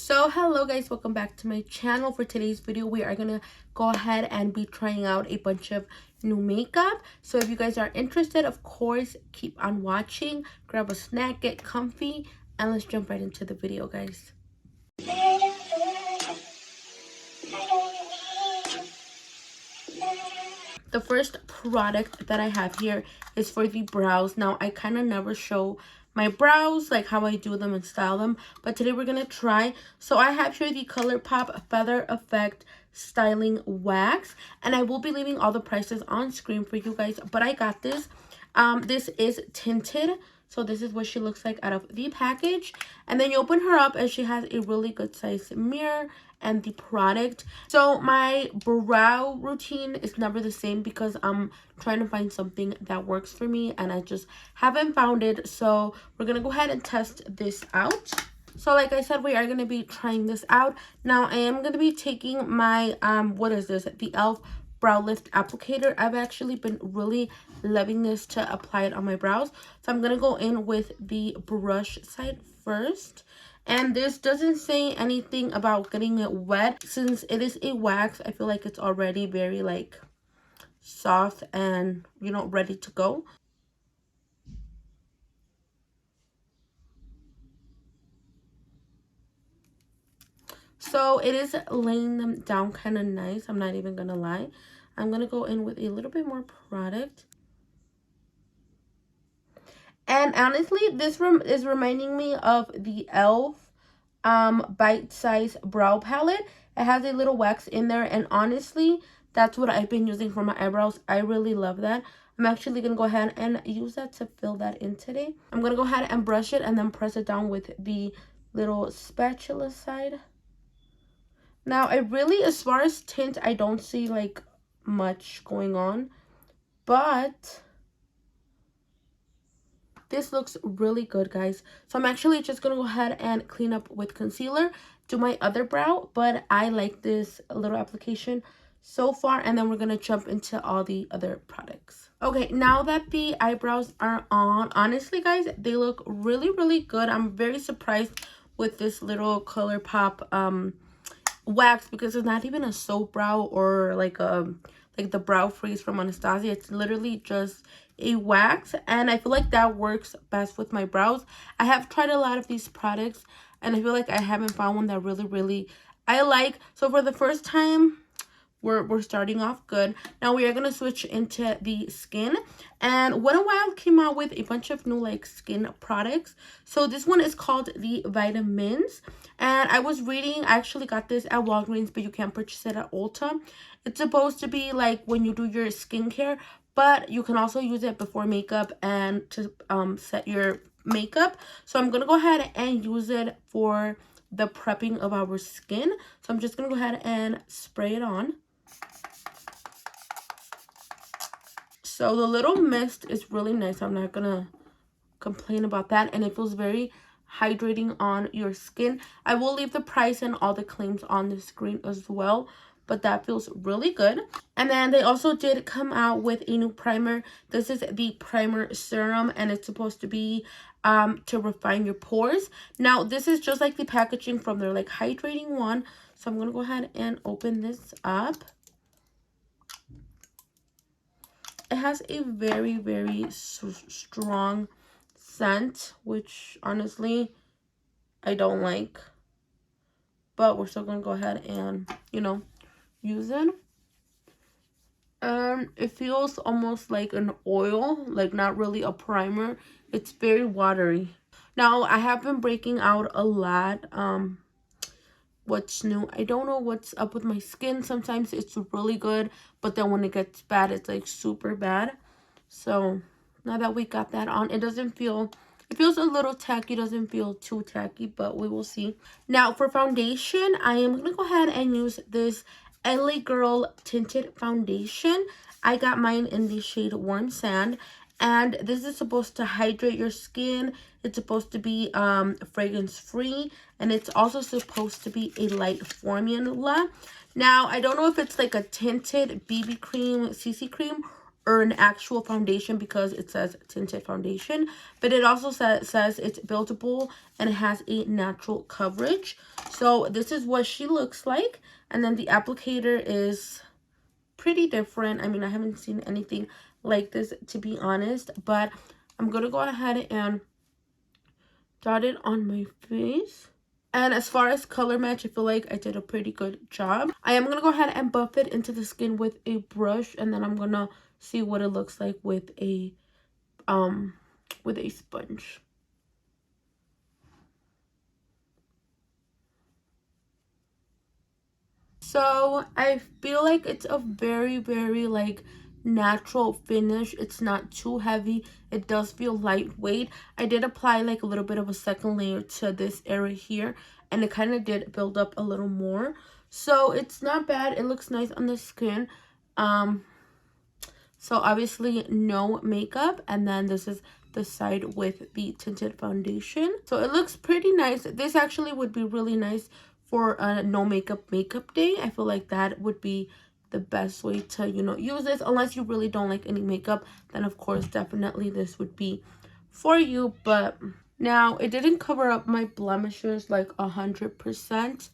So hello guys, welcome back to my channel. For today's video we are gonna go ahead and be trying out a bunch of new makeup. So if you guys are interested, of course, keep on watching, grab a snack, get comfy, and let's jump right into the video, guys. The first product that I have here is for the brows. Now, I kind of never show my brows, like how I do them and style them, but today we're going to try. So I have here the ColourPop Feather Effect Styling Wax, and I will be leaving all the prices on screen for you guys, but I got this. This is tinted. So this is what she looks like out of the package. And then you open her up and she has a really good size mirror and the product. So my brow routine is never the same because I'm trying to find something that works for me and I just haven't found it. So we're going to go ahead and test this out. So like I said, we are going to be trying this out. Now I am going to be taking my, what is this? The e.l.f. Brow Lift Applicator. I've actually been really loving this to apply it on my brows. So I'm going to go in with the brush side first. And this doesn't say anything about getting it wet. Since it is a wax, I feel like it's already very like soft and, you know, ready to go. So it is laying them down kind of nice. I'm not even going to lie. I'm going to go in with a little bit more product. And honestly, this is reminding me of the e.l.f. Bite Size Brow Palette. It has a little wax in there. And honestly, that's what I've been using for my eyebrows. I really love that. I'm actually going to go ahead and use that to fill that in today. I'm going to go ahead and brush it and then press it down with the little spatula side. Now, I really, as far as tint, I don't see like much going on, but this looks really good, guys. So I'm actually just gonna go ahead and clean up with concealer, do my other brow, but I like this little application so far, and then we're gonna jump into all the other products. Okay, now that the eyebrows are on, honestly guys, they look really good. I'm very surprised with this little ColourPop wax because it's not even a soap brow or like the brow freeze from Anastasia. It's literally just a wax, and I feel like that works best with my brows. I have tried a lot of these products and I feel like I haven't found one that really I like. So for the first time, we're starting off good. Now we are going to switch into the skin, and Wet n Wild came out with a bunch of new like skin products. So this one is called the Vitamins, and I was reading, I actually got this at Walgreens, but you can't purchase it at Ulta. It's supposed to be like when you do your skincare, but you can also use it before makeup and to set your makeup. So I'm gonna go ahead and use it for the prepping of our skin. So I'm just gonna go ahead and spray it on. So the little mist is really nice. I'm not gonna complain about that, and it feels very hydrating on your skin. I will leave the price and all the claims on the screen as well, but that feels really good. And then they also did come out with a new primer. This is the primer serum, and it's supposed to be to refine your pores. Now this is just like the packaging from their like hydrating one, so I'm gonna go ahead and open this up. It has a very strong scent, which honestly I don't like, but we're still gonna go ahead and, you know, use it. It feels almost like an oil, like not really a primer. It's very watery. Now I have been breaking out a lot. What's new? I don't know what's up with my skin. Sometimes it's really good, but then when it gets bad, it's like super bad. So now that we got that on, it doesn't feel, it feels a little tacky, doesn't feel too tacky, but we will see. Now for foundation, I am gonna go ahead and use this LA Girl Tinted Foundation. I got mine in the shade Warm Sand, and this is supposed to hydrate your skin. It's supposed to be fragrance free, and it's also supposed to be a light formula. Now I don't know if it's like a tinted BB cream, CC cream, or an actual foundation because it says tinted foundation, but it also says it's buildable and it has a natural coverage. So this is what she looks like, and then the applicator is pretty different. I mean, I haven't seen anything like this, to be honest, but I'm gonna go ahead and dot it on my face. And as far as color match, I feel like I did a pretty good job. I am gonna go ahead and buff it into the skin with a brush, and then I'm gonna see what it looks like with a sponge. So I feel like it's a very, very like natural finish. It's not too heavy. It does feel lightweight. I did apply like a little bit of a second layer to this area here, and it kind of did build up a little more. So it's not bad. It looks nice on the skin. So obviously no makeup, and then this is the side with the tinted foundation. So it looks pretty nice. This actually would be really nice for a no makeup day. I feel like that would be the best way to, you know, use this. Unless you really don't like any makeup, then of course definitely this would be for you. But now it didn't cover up my blemishes like 100%.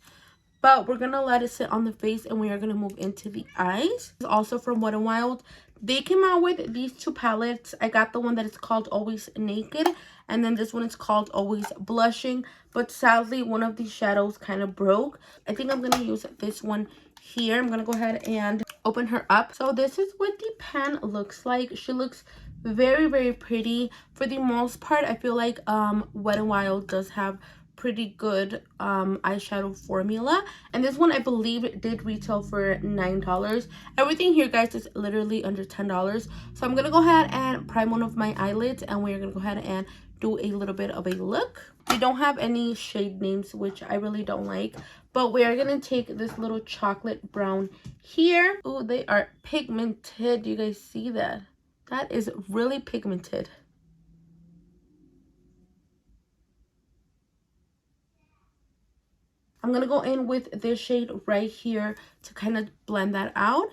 But we're gonna let it sit on the face, and we are gonna move into the eyes. Also from Wet n Wild, they came out with these two palettes. I got the one that is called Always Naked, and then this one is called Always Blushing. But sadly, one of these shadows kind of broke. I think I'm gonna use this one here. I'm gonna go ahead and open her up. So this is what the pan looks like. She looks very, very pretty. For the most part, I feel like Wet n Wild does have pretty good eyeshadow formula, and this one I believe did retail for $9. Everything here, guys, is literally under $10. So I'm gonna go ahead and prime one of my eyelids, and we're gonna go ahead and do a little bit of a look. We don't have any shade names, which I really don't like, but we are gonna take this little chocolate brown here. Oh, they are pigmented. You guys see that? That is really pigmented. I'm going to go in with this shade right here to kind of blend that out.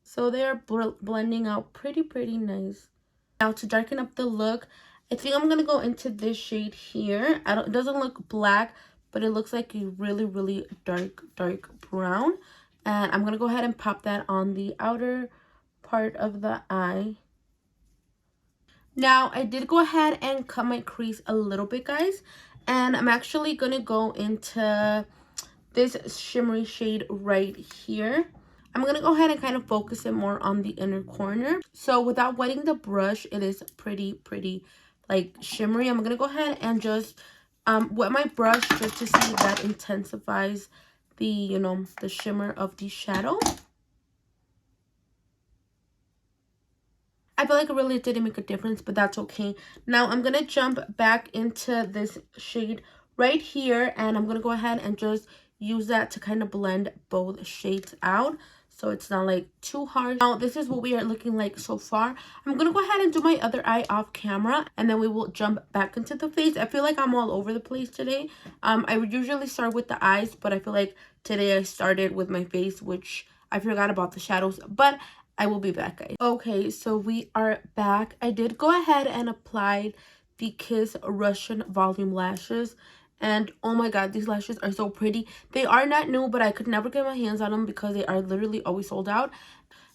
So they're blending out pretty nice. Now to darken up the look, I think I'm going to go into this shade here. It doesn't look black, but it looks like a really dark brown. And I'm going to go ahead and pop that on the outer part of the eye. Now, I did go ahead and cut my crease a little bit, guys. And I'm actually going to go into this shimmery shade right here. I'm going to go ahead and kind of focus it more on the inner corner. So without wetting the brush, it is pretty like shimmery. I'm going to go ahead and just wet my brush just to see if that intensifies the, you know, the shimmer of the shadow. I feel like it really didn't make a difference, but that's okay. Now I'm going to jump back into this shade right here, and I'm going to go ahead and just use that to kind of blend both shades out, so it's not like too harsh. Now this is what we are looking like so far. I'm going to go ahead and do my other eye off camera, and then we will jump back into the face. I feel like I'm all over the place today. I would usually start with the eyes, but I feel like today I started with my face, which I forgot about the shadows, but I will be back, guys. Okay, so we are back. I did go ahead and apply the Kiss Russian Volume Lashes. And oh my god, these lashes are so pretty. They are not new, but I could never get my hands on them because they are literally always sold out.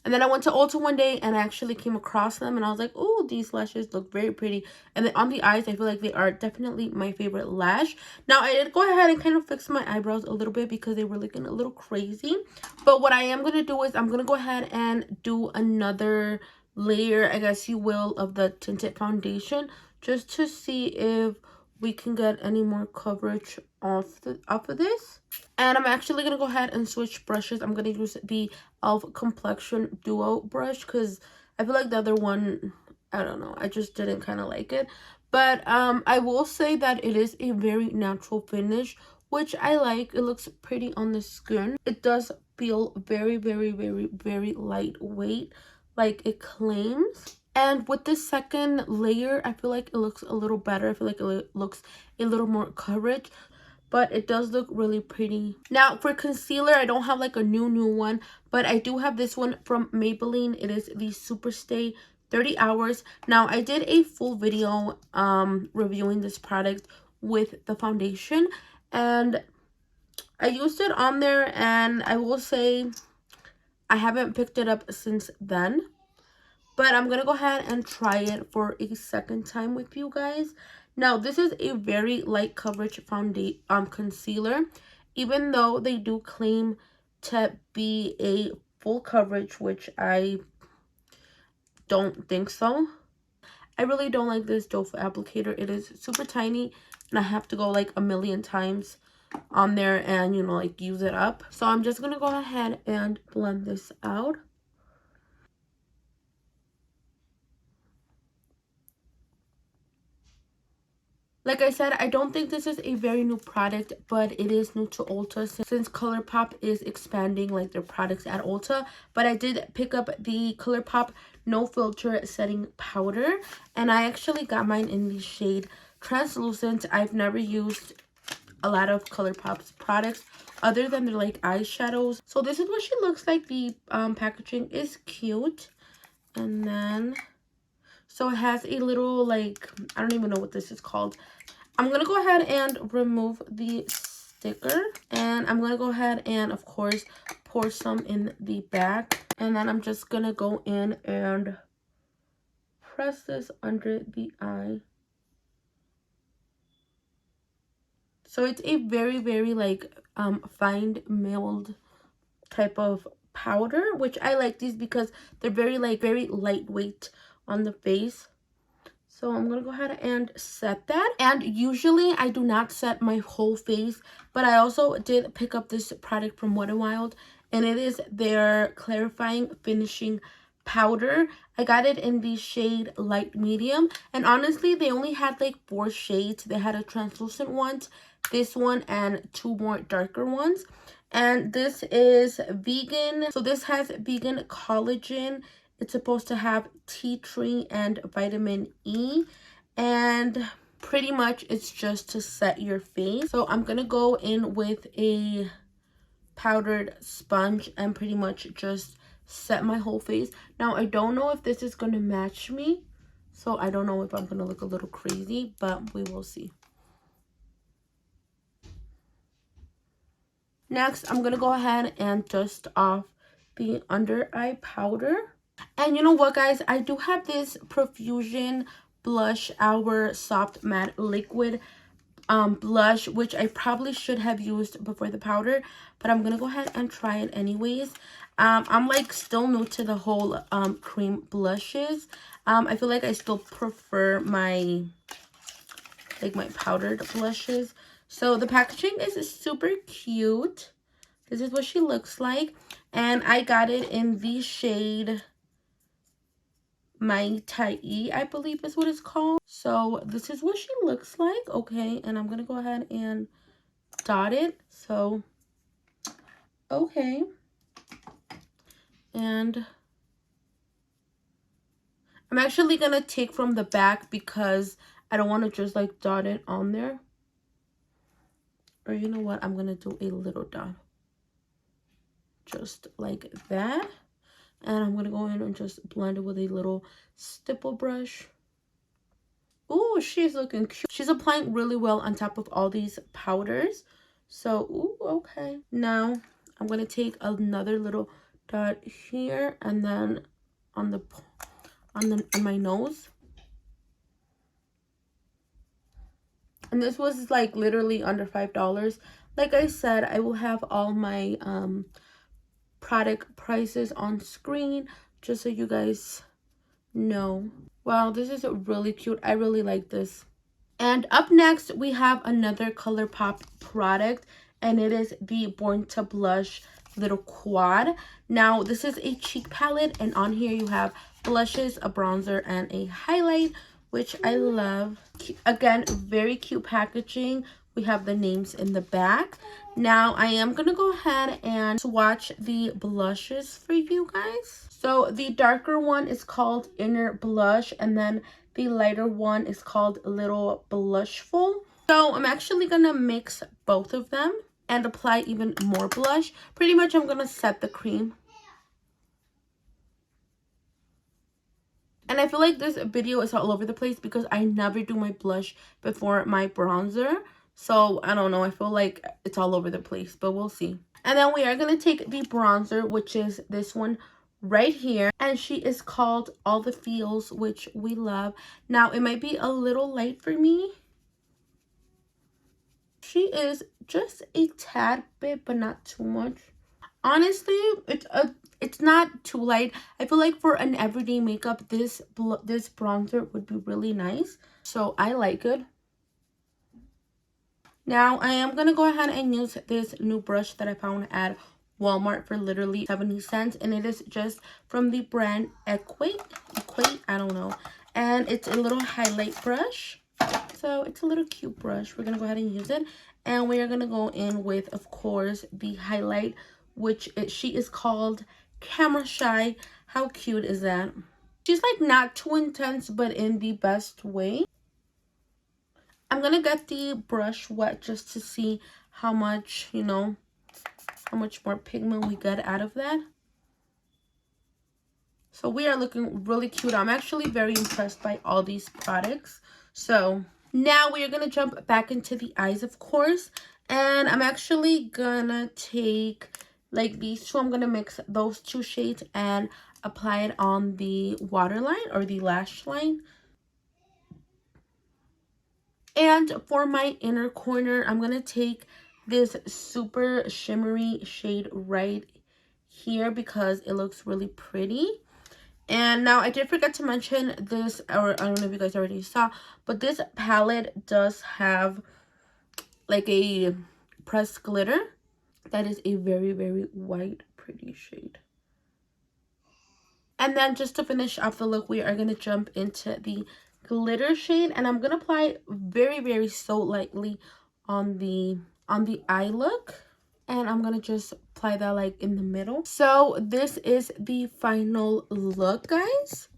And then I went to Ulta one day and I actually came across them, and I was like, oh, these lashes look very pretty. And then on the eyes, I feel like they are definitely my favorite lash. Now, I did go ahead and kind of fix my eyebrows a little bit because they were looking a little crazy. But what I am going to do is I'm going to go ahead and do another layer, I guess you will, of the tinted foundation, just to see if we can get any more coverage off of this. And I'm actually going to go ahead and switch brushes. I'm going to use the e.l.f. Complexion Duo brush because I feel like the other one, I don't know, I just didn't kind of like it. But I will say that it is a very natural finish, which I like. It looks pretty on the skin. It does feel very lightweight, like it claims. And with the second layer, I feel like it looks a little better. I feel like it looks a little more coverage. but it does look really pretty. Now for concealer, I don't have like a new one, but I do have this one from Maybelline. It is the Super Stay 30 Hours. Now I did a full video reviewing this product with the foundation, and I used it on there, and I will say I haven't picked it up since then. But I'm going to go ahead and try it for a second time with you guys. Now, this is a very light coverage concealer. Even though they do claim to be a full coverage, which I don't think so. I really don't like this doe foot applicator. It is super tiny, and I have to go like a million times on there and, you know, like use it up. So I'm just going to go ahead and blend this out. Like I said, I don't think this is a very new product, but it is new to Ulta since ColourPop is expanding like their products at Ulta. But I did pick up the ColourPop No Filter Setting Powder, and I actually got mine in the shade Translucent. I've never used a lot of ColourPop's products other than their like eyeshadows. So this is what she looks like. The packaging is cute, and then so it has a little like, I don't even know what this is called. I'm going to go ahead and remove the sticker. And I'm going to go ahead and, of course, pour some in the back. And then I'm just going to go in and press this under the eye. So it's a very, very like fine milled type of powder, which I like these because they're very lightweight on the face. So I'm going to go ahead and set that. And usually I do not set my whole face, but I also did pick up this product from Wet n Wild, and it is their clarifying finishing powder. I got it in the shade light medium, and honestly they only had like 4 shades. They had a translucent one, this one, and 2 more darker ones. And this is vegan, so this has vegan collagen. It's supposed to have tea tree and vitamin E, and pretty much it's just to set your face. So I'm gonna go in with a powdered sponge and pretty much just set my whole face. Now I don't know if this is gonna match me, so I don't know if I'm gonna look a little crazy, but we will see. Next, I'm gonna go ahead and dust off the under eye powder. And you know what, guys, I do have this Profusion Blush Hour Soft Matte Liquid blush, which I probably should have used before the powder, but I'm gonna go ahead and try it anyways. I'm like still new to the whole cream blushes. I feel like I still prefer my powdered blushes. So the packaging is super cute. This is what she looks like, and I got it in the shade My Tai, I believe is what it's called. So this is what she looks like. Okay, and I'm gonna go ahead and dot it. So okay, and I'm actually gonna take from the back because I don't want to just like dot it on there. Or you know what, I'm gonna do a little dot just like that. And I'm going to go in and just blend it with a little stipple brush. Ooh, she's looking cute. She's applying really well on top of all these powders. So, ooh, okay. Now, I'm going to take another little dot here and then on my nose. And this was like literally under $5. Like I said, I will have all my product prices on screen just so you guys know. Wow, this is really cute. I really like this. And up next we have another ColourPop product, and it is the Born to Blush little quad. Now this is a cheek palette, and on here you have blushes, a bronzer, and a highlight, which I love. Again, very cute packaging. We have the names in the back. Now, I am going to go ahead and swatch the blushes for you guys. So, the darker one is called Inner Blush, and then the lighter one is called Little Blushful. So I'm actually gonna mix both of them and apply even more blush. Pretty much I'm gonna set the cream. And I feel like this video is all over the place because I never do my blush before my bronzer. So I don't know, I feel like it's all over the place, but we'll see. And then we are going to take the bronzer, which is this one right here. And she is called All the Feels, which we love. Now, it might be a little light for me. She is just a tad bit, but not too much. Honestly, it's not too light. I feel like for an everyday makeup, this bronzer would be really nice. So I like it. Now I am gonna go ahead and use this new brush that I found at Walmart for literally 70 cents, and it is just from the brand Equate, I don't know. And it's a little highlight brush. So it's a little cute brush. We're gonna go ahead and use it, and we are gonna go in with, of course, the highlight, which she is called Camera Shy. How cute is that? She's like not too intense, but in the best way. I'm gonna get the brush wet just to see how much, you know, how much more pigment we get out of that. So we are looking really cute. I'm actually very impressed by all these products. So now we are gonna jump back into the eyes, of course, and I'm actually gonna take like these two. I'm gonna mix those two shades and apply it on the waterline or the lash line. And for my inner corner, I'm gonna take this super shimmery shade right here because it looks really pretty. And now I did forget to mention this, or I don't know if you guys already saw, but this palette does have like a pressed glitter that is a very, very white, pretty shade. And then just to finish off the look, we are going to jump into the glitter shade, and I'm going to apply very, very so lightly on the eye look. And I'm going to just apply that like in the middle. So this is the final look, guys.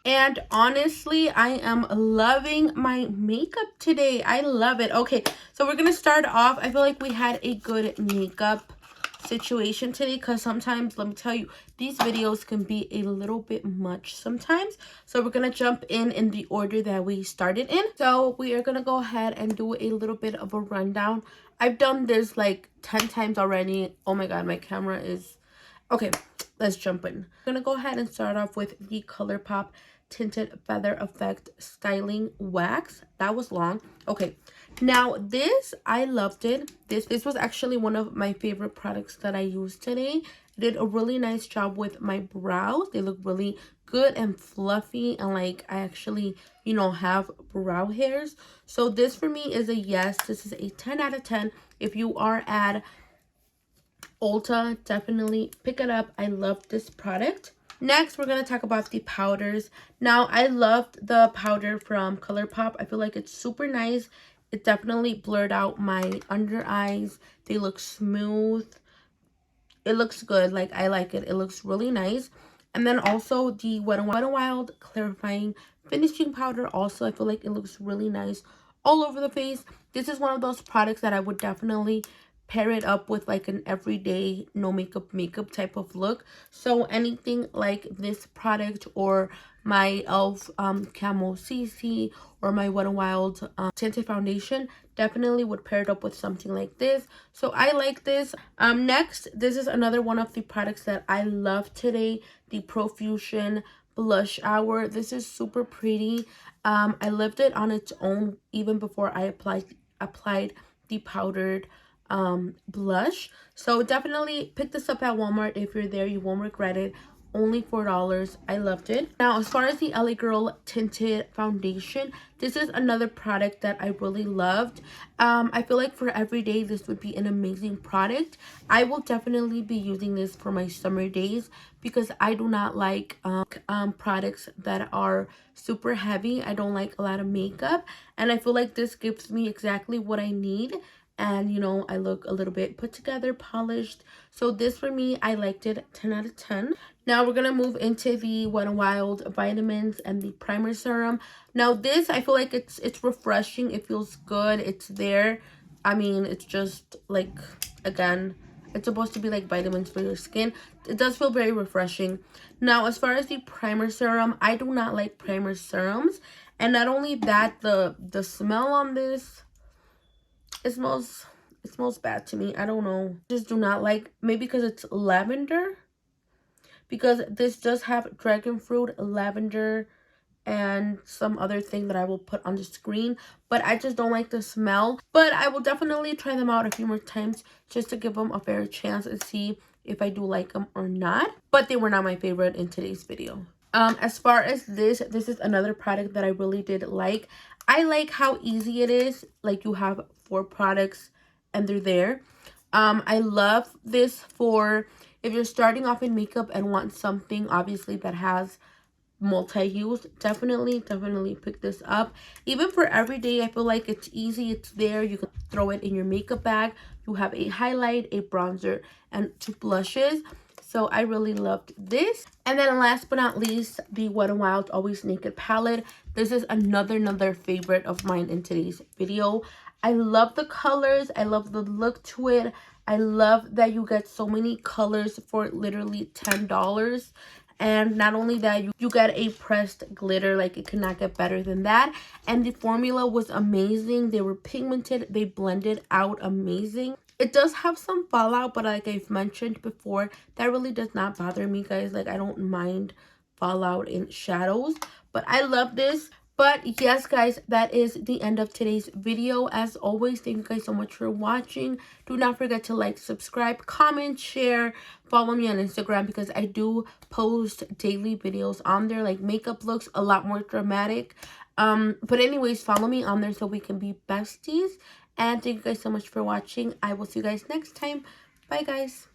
And honestly, I am loving my makeup today. I love it. Okay, so we're going to start off. I feel like we had a good makeup situation today because sometimes, let me tell you, these videos can be a little bit much sometimes. So we're going to jump in the order that we started in. So we are going to go ahead and do a little bit of a rundown. I've done this like 10 times already. Oh my god, my camera is... Okay, let's jump in. I'm going to go ahead and start off with the ColourPop Tinted Feather Effect Styling Wax. That was long. Okay, now this, I loved it. This was actually one of my favorite products that I used today. It did a really nice job with my brows. They look really good and fluffy, and like I actually, you know, have brow hairs. So this for me is a yes. This is a 10 out of 10. If you are at Ulta, definitely pick it up. I love this product. Next, we're going to talk about the powders. Now, I loved the powder from ColourPop. I feel like it's super nice. It definitely blurred out my under eyes. They look smooth. It looks good. Like, I like it. It looks really nice. And then also the Wet n Wild Clarifying Finishing Powder. Also, I feel like it looks really nice all over the face. This is one of those products that I would definitely pair it up with like an everyday no makeup type of look. So anything like this product or my e.l.f. Camo CC or my Wet n Wild tinted foundation definitely would pair it up with something like this. So I like this. Next, this is another one of the products that I love today, the Profusion Blush Hour. This is super pretty. I loved it on its own even before I applied the powdered blush. So definitely pick this up at Walmart. If you're there, you won't regret it. Only $4. I loved it. Now, as far as the LA Girl tinted foundation, this is another product that I really loved. I feel like for every day this would be an amazing product. I will definitely be using this for my summer days because I do not like products that are super heavy. I don't like a lot of makeup, and I feel like this gives me exactly what I need. and you know, I look a little bit put together, polished. So this for me, I liked it 10 out of 10. Now we're gonna move into the Wet n Wild vitamins and the primer serum. Now this, I feel like it's refreshing. It feels good. It's there. I mean, it's just like, again, it's supposed to be like vitamins for your skin. It does feel very refreshing. Now, as far as the primer serum, I do not like primer serums. And not only that, the smell on this, it smells bad to me. I don't know. Just do not like, maybe because it's lavender. Because this does have dragon fruit, lavender, and some other thing that I will put on the screen, but I just don't like the smell. But I will definitely try them out a few more times just to give them a fair chance and see if I do like them or not. But they were not my favorite in today's video. As far as this is another product that I really did like. I like how easy it is. Like, you have 4 products and they're there. I love this for if you're starting off in makeup and want something obviously that has multi-use. Definitely pick this up. Even for everyday, I feel like it's easy. It's there. You can throw it in your makeup bag. You have a highlight, a bronzer, and 2 blushes. So I really loved this. And then last but not least, the Wet n Wild Always Naked palette. This is another favorite of mine in today's video. I love the colors. I love the look to it. I love that you get so many colors for literally $10. And not only that, you get a pressed glitter. Like, it cannot get better than that. And the formula was amazing. They were pigmented. They blended out amazing. It does have some fallout, but like I've mentioned before, that really does not bother me, guys. Like, I don't mind fallout in shadows. But I love this. But yes, guys, that is the end of today's video. As always, thank you guys so much for watching. Do not forget to like, subscribe, comment, share, follow me on Instagram because I do post daily videos on there, like makeup looks, a lot more dramatic. But anyways, follow me on there so we can be besties. And thank you guys so much for watching. I will see you guys next time. Bye, guys.